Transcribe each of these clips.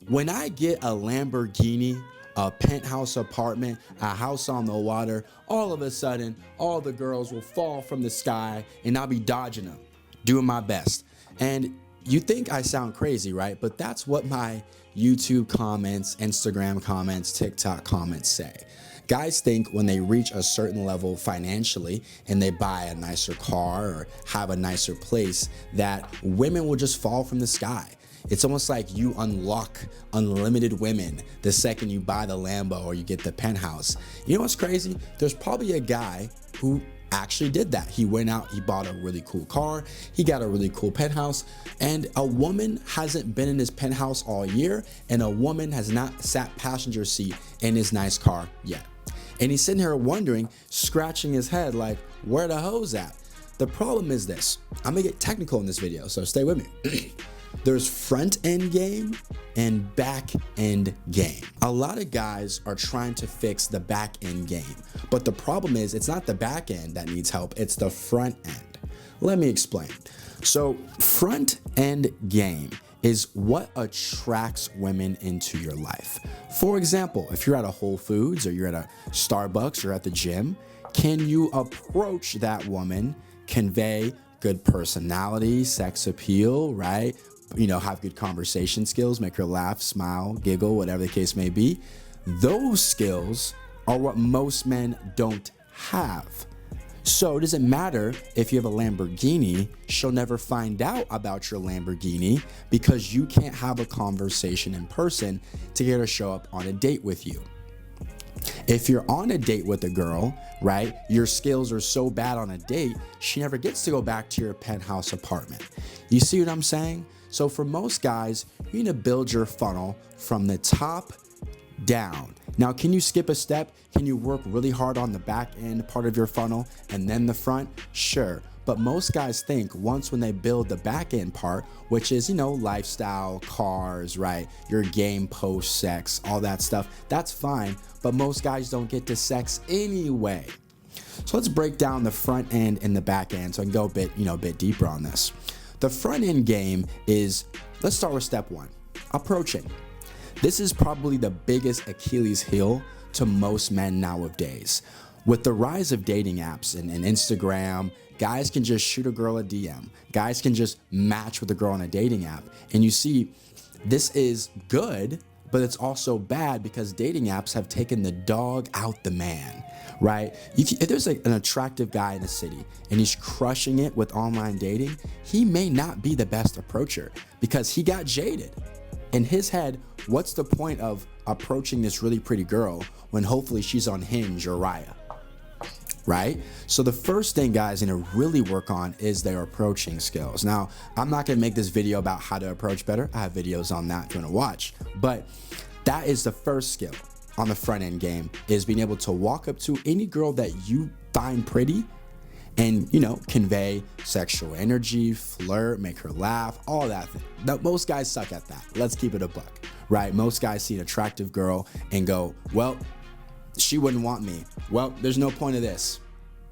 When I get a Lamborghini, a penthouse apartment, a house on the water, all of a sudden, all the girls will fall from the sky and I'll be dodging them, doing my best. And you think I sound crazy, right? But that's what my YouTube comments, Instagram comments, TikTok comments say. Guys think when they reach a certain level financially and they buy a nicer car or have a nicer place, that women will just fall from the sky. It's almost like you unlock unlimited women the second you buy the Lambo or you get the penthouse. You know what's crazy? There's probably a guy who actually did that. He went out, he bought a really cool car, he got a really cool penthouse, and a woman hasn't been in his penthouse all year, and a woman has not sat passenger seat in his nice car yet. And he's sitting here wondering, scratching his head like, where the hoes at? The problem is this. I'm gonna get technical in this video, so stay with me. There's front end game and back end game. A lot of guys are trying to fix the back end game, but the problem is it's not the back end that needs help, it's the front end. Let me explain. So front end game is what attracts women into your life. For example, if you're at a Whole Foods or you're at a Starbucks or at the gym, can you approach that woman, convey good personality, sex appeal, right? You know, have good conversation skills, make her laugh, smile, giggle, whatever the case may be. Those skills are what most men don't have. So it doesn't matter if you have a Lamborghini, she'll never find out about your Lamborghini because you can't have a conversation in person to get her to show up on a date with you. If you're on a date with a girl, right, your skills are so bad on a date, she never gets to go back to your penthouse apartment. You see what I'm saying? So for most guys, you need to build your funnel from the top down. Now, can you skip a step? Can you work really hard on the back end part of your funnel and then the front? Sure. But most guys think once when they build the back end part, which is, you know, lifestyle, cars, right? Your game, post, sex, all that stuff, that's fine. But most guys don't get to sex anyway. So let's break down the front end and the back end so I can go a bit deeper on this. The front end game is, let's start with step one, approaching. This is probably the biggest Achilles heel to most men nowadays. With the rise of dating apps and Instagram, guys can just shoot a girl a DM. Guys can just match with a girl on a dating app. And you see, this is good, but it's also bad because dating apps have taken the dog out the man, right? If there's an attractive guy in a city and he's crushing it with online dating, he may not be the best approacher because he got jaded. In his head, what's the point of approaching this really pretty girl when hopefully she's on Hinge or Raya, right? So the first thing guys need to really work on is their approaching skills. Now, I'm not gonna make this video about how to approach better. I have videos on that if you wanna watch, but that is the first skill on the front end game, is being able to walk up to any girl that you find pretty and, you know, convey sexual energy, flirt, make her laugh, all that thing. Now, most guys suck at that. Let's keep it a buck, right? Most guys see an attractive girl and go, well, she wouldn't want me. Well, there's no point of this,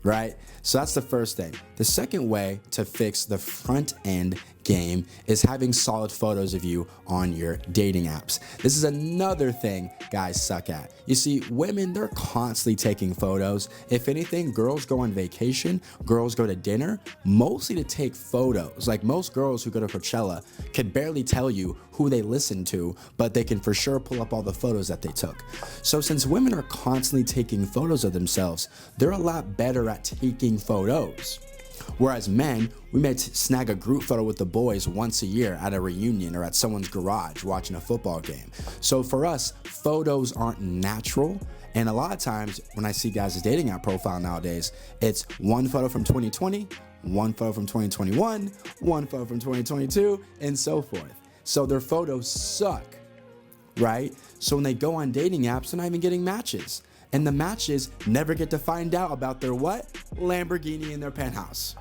right? So that's the first thing. The second way to fix the front end game is having solid photos of you on your dating apps. This is another thing guys suck at. You see, women, they're constantly taking photos. If anything, girls go on vacation, girls go to dinner, mostly to take photos. Like most girls who go to Coachella can barely tell you who they listen to, but they can for sure pull up all the photos that they took. So since women are constantly taking photos of themselves, they're a lot better at taking photos. Whereas men, we may snag a group photo with the boys once a year at a reunion or at someone's garage watching a football game. So for us, photos aren't natural. And a lot of times when I see guys' dating app profile nowadays, it's one photo from 2020, one photo from 2021, one photo from 2022, and so forth. So their photos suck, right? So when they go on dating apps, they're not even getting matches. And the matches never get to find out about their what? Lamborghini in their penthouse,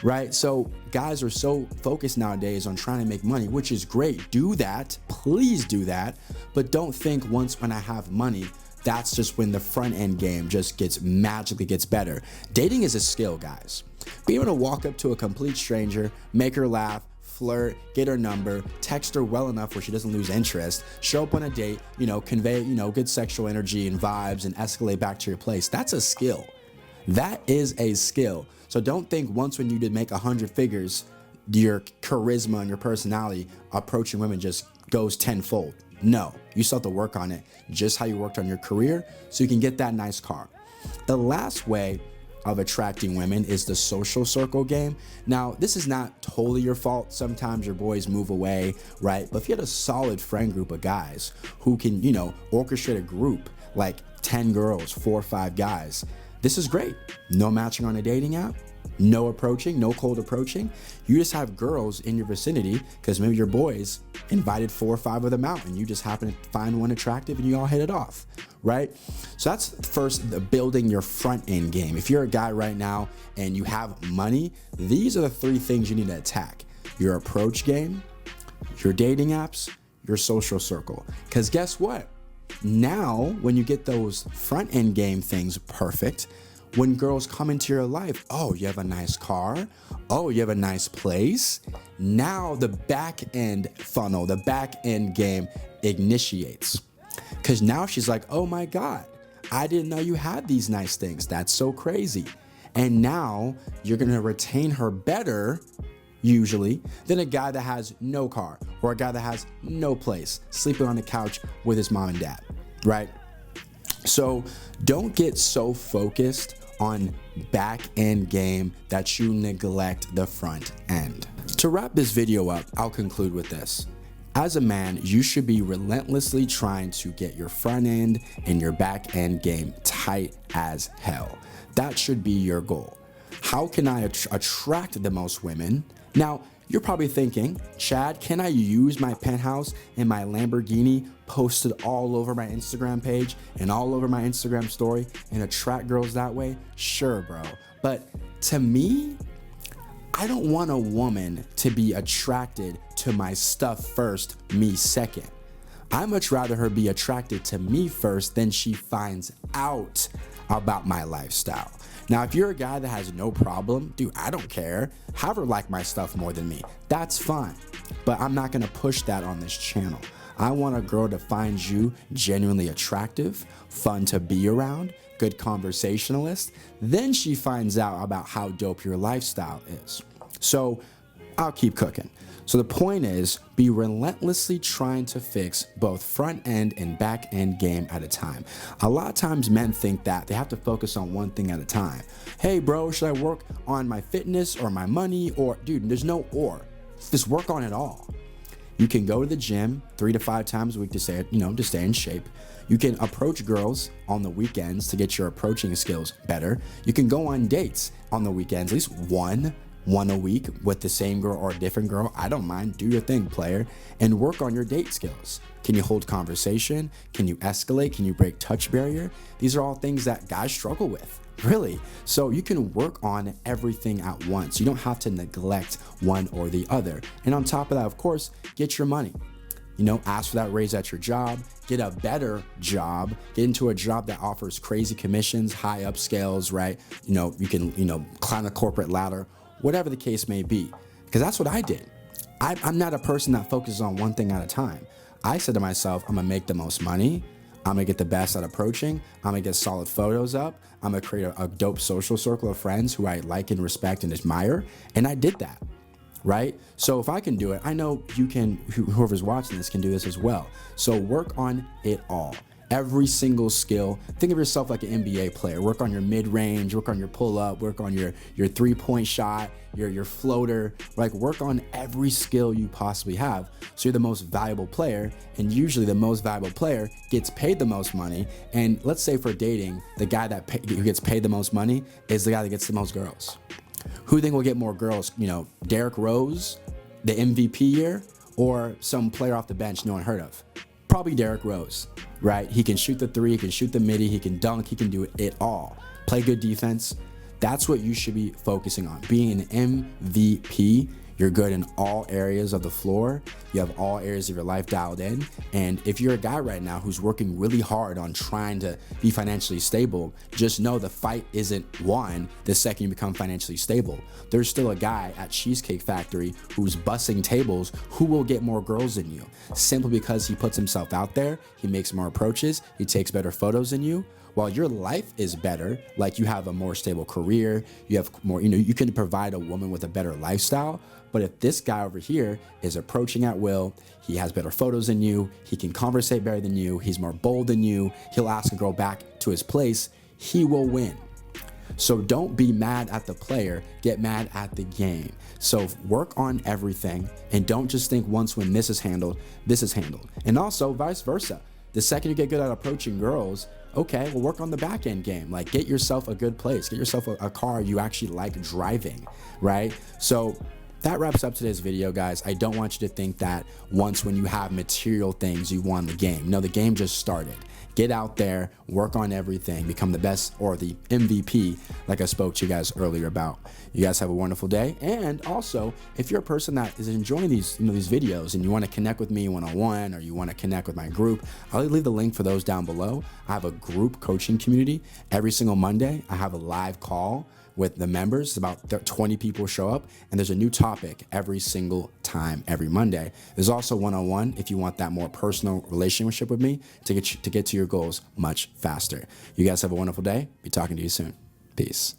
right? So guys are so focused nowadays on trying to make money, which is great. Do that, please do that. But don't think when I have money, that's just when the front end game just magically gets better. Dating is a skill, guys. Being able to walk up to a complete stranger, make her laugh, flirt, get her number, text her well enough where she doesn't lose interest, show up on a date, convey, good sexual energy and vibes and escalate back to your place. That's a skill. That is a skill. So don't think once when you did make 100 figures, your charisma and your personality approaching women just goes tenfold. No, you still have to work on it just how you worked on your career so you can get that nice car. The last way of attracting women is the social circle game. Now, this is not totally your fault. Sometimes your boys move away, right? But if you had a solid friend group of guys who can, orchestrate a group like 10 girls, 4 or 5 guys, this is great. No matching on a dating app, no approaching, no cold approaching. You just have girls in your vicinity because maybe your boys invited 4 or 5 of them out and you just happen to find one attractive and you all hit it off, right? So that's first, the building your front end game. If you're a guy right now and you have money, these are the 3 things you need to attack: your approach game, your dating apps, your social circle. Because guess what? Now, when you get those front end game things perfect, when girls come into your life, oh, you have a nice car. Oh, you have a nice place. Now the back end funnel, the back end game initiates. Because now she's like, oh my God, I didn't know you had these nice things. That's so crazy. And now you're going to retain her better, usually, than a guy that has no car or a guy that has no place, sleeping on the couch with his mom and dad, right? So don't get so focused on back end game that you neglect the front end. To wrap this video up, I'll conclude with this. As a man, you should be relentlessly trying to get your front end and your back end game tight as hell. That should be your goal. How can I attract the most women? Now, you're probably thinking, Chad, can I use my penthouse and my Lamborghini posted all over my Instagram page and all over my Instagram story and attract girls that way? Sure, bro. But to me, I don't want a woman to be attracted to my stuff first, me second. I much rather her be attracted to me first than she finds out about my lifestyle. Now, if you're a guy that has no problem, dude, I don't care. Have her like my stuff more than me. That's fine. But I'm not gonna push that on this channel. I want a girl to find you genuinely attractive, fun to be around, good conversationalist. Then she finds out about how dope your lifestyle is. So I'll keep cooking. So the point is, be relentlessly trying to fix both front end and back end game at a time. A lot of times men think that they have to focus on one thing at a time. Hey bro, should I work on my fitness or my money? Or dude, there's no or. Just work on it all. You can go to the gym 3 to 5 times a week to stay, to stay in shape. You can approach girls on the weekends to get your approaching skills better. You can go on dates on the weekends, at least one a week with the same girl or a different girl. I don't mind. Do your thing, player, and work on your date skills. Can you hold conversation? Can you escalate? Can you break touch barrier? These are all things that guys struggle with, really. So you can work on everything at once. You don't have to neglect one or the other. And on top of that, of course, get your money. Ask for that raise at your job, get a better job, get into a job that offers crazy commissions, high upscales, right? You can, climb the corporate ladder, whatever the case may be, because that's what I did. I'm not a person that focuses on one thing at a time. I said to myself, I'm gonna make the most money. I'm gonna get the best at approaching. I'm gonna get solid photos up. I'm gonna create a dope social circle of friends who I like and respect and admire. And I did that, right? So if I can do it, I know you can, whoever's watching this can do this as well. So work on it all. Every single skill. Think of yourself like an NBA player. Work on your mid-range, work on your pull-up, work on your 3-point shot, your floater. Like, work on every skill you possibly have so you're the most valuable player. And usually the most valuable player gets paid the most money. And let's say for dating, the guy who gets paid the most money is the guy that gets the most girls. Who do you think will get more girls? Derrick Rose, the MVP year, or some player off the bench no one heard of? Probably Derrick Rose, right? He can shoot the 3, he can shoot the midi, he can dunk, he can do it all. Play good defense. That's what you should be focusing on. Being an MVP, You're good in all areas of the floor. You have all areas of your life dialed in. And if you're a guy right now who's working really hard on trying to be financially stable, just know the fight isn't won the second you become financially stable. There's still a guy at Cheesecake Factory who's bussing tables who will get more girls than you, simply because he puts himself out there, he makes more approaches, he takes better photos than you. While your life is better, like you have a more stable career, you have more, you can provide a woman with a better lifestyle. But if this guy over here is approaching at will, he has better photos than you, he can conversate better than you, he's more bold than you, he'll ask a girl back to his place, he will win. So don't be mad at the player, get mad at the game. So work on everything and don't just think once when this is handled, this is handled. And also vice versa. The second you get good at approaching girls, okay, well, work on the back end game. Like, get yourself a good place, get yourself a car you actually like driving, right? So that wraps up today's video, guys. I don't want you to think that once when you have material things, you won the game. No, the game just started. Get out there, work on everything, become the best or the MVP, like I spoke to you guys earlier about. You guys have a wonderful day. And also, if you're a person that is enjoying these videos and you want to connect with me one-on-one, or you want to connect with my group, I'll leave the link for those down below. I have a group coaching community. Every single Monday, I have a live call with the members. About 20 people show up, and there's a new topic every single time, every Monday. There's also one-on-one if you want that more personal relationship with me to get to your goals much faster. You guys have a wonderful day. Be talking to you soon. Peace.